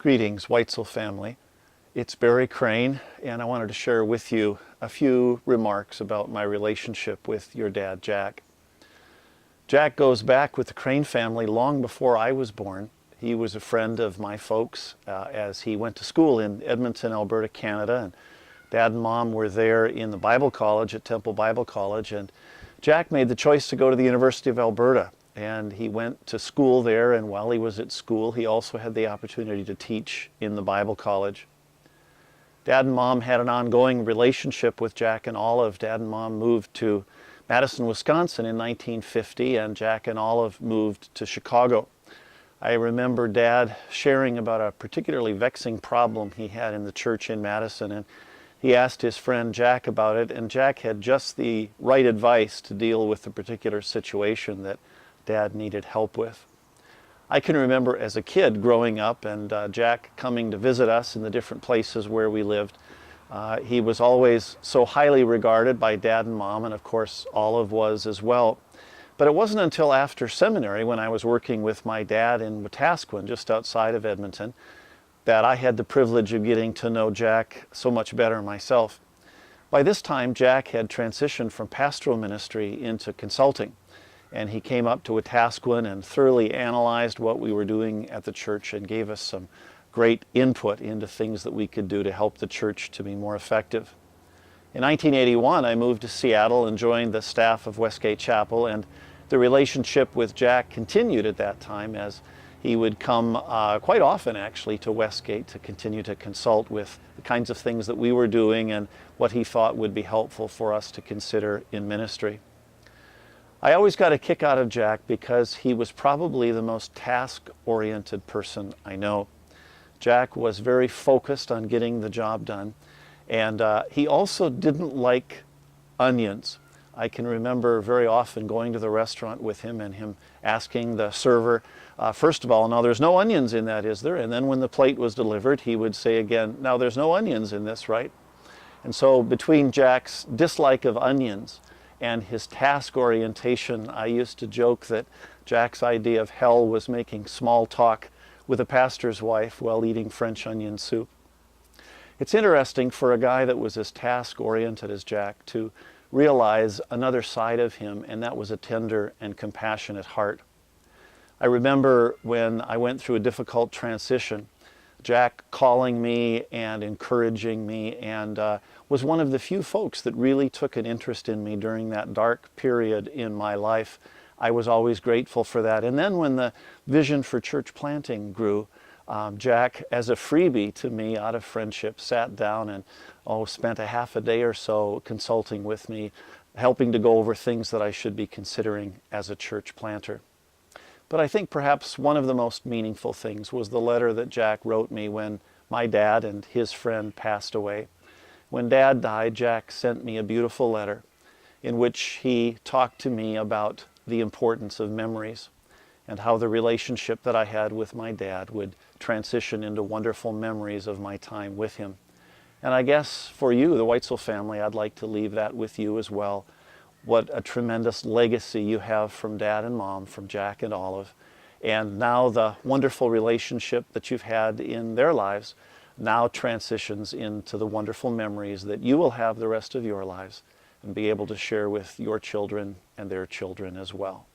Greetings, Whitesell family. It's Barry Crane, and I wanted to share with you a few remarks about my relationship with your dad, Jack. Jack goes back with the Crane family long before I was born. He was a friend of my folks as he went to school in Edmonton, Alberta, Canada, and Dad and Mom were there in the Bible College at Temple Bible College, and Jack made the choice to go to the University of Alberta. And he went to school there, and while he was at school, he also had the opportunity to teach in the Bible college. Dad and Mom had an ongoing relationship with Jack and Olive. Dad and Mom moved to Madison, Wisconsin in 1950, and Jack and Olive moved to Chicago. I remember Dad sharing about a particularly vexing problem he had in the church in Madison, and he asked his friend Jack about it, and Jack had just the right advice to deal with the particular situation that Dad needed help with. I can remember as a kid growing up and Jack coming to visit us in the different places where we lived. He was always so highly regarded by Dad and Mom, and of course Olive was as well. But it wasn't until after seminary, when I was working with my dad in Wetaskiwin, just outside of Edmonton, that I had the privilege of getting to know Jack so much better myself. By this time, Jack had transitioned from pastoral ministry into consulting. And he came up to Wetaskiwin and thoroughly analyzed what we were doing at the church and gave us some great input into things that we could do to help the church to be more effective. In 1981, I moved to Seattle and joined the staff of Westgate Chapel, and the relationship with Jack continued at that time as he would come quite often actually to Westgate to continue to consult with the kinds of things that we were doing and what he thought would be helpful for us to consider in ministry. I always got a kick out of Jack because he was probably the most task-oriented person I know. Jack was very focused on getting the job done, and he also didn't like onions. I can remember very often going to the restaurant with him and him asking the server, first of all, "Now there's no onions in that, is there?" And then when the plate was delivered, he would say again, "Now there's no onions in this, right?" And so between Jack's dislike of onions and his task orientation, I used to joke that Jack's idea of hell was making small talk with a pastor's wife while eating French onion soup. It's interesting for a guy that was as task oriented as Jack to realize another side of him, and that was a tender and compassionate heart. I remember when I went through a difficult transition, Jack calling me and encouraging me, and was one of the few folks that really took an interest in me during that dark period in my life. I was always grateful for that. And then when the vision for church planting grew, Jack, as a freebie to me out of friendship, sat down and spent a half a day or so consulting with me, helping to go over things that I should be considering as a church planter. But I think perhaps one of the most meaningful things was the letter that Jack wrote me when my dad and his friend passed away. When Dad died, Jack sent me a beautiful letter in which he talked to me about the importance of memories and how the relationship that I had with my dad would transition into wonderful memories of my time with him. And I guess for you, the Whitesell family, I'd like to leave that with you as well. What a tremendous legacy you have from Dad and Mom, from Jack and Olive, and now the wonderful relationship that you've had in their lives now transitions into the wonderful memories that you will have the rest of your lives and be able to share with your children and their children as well.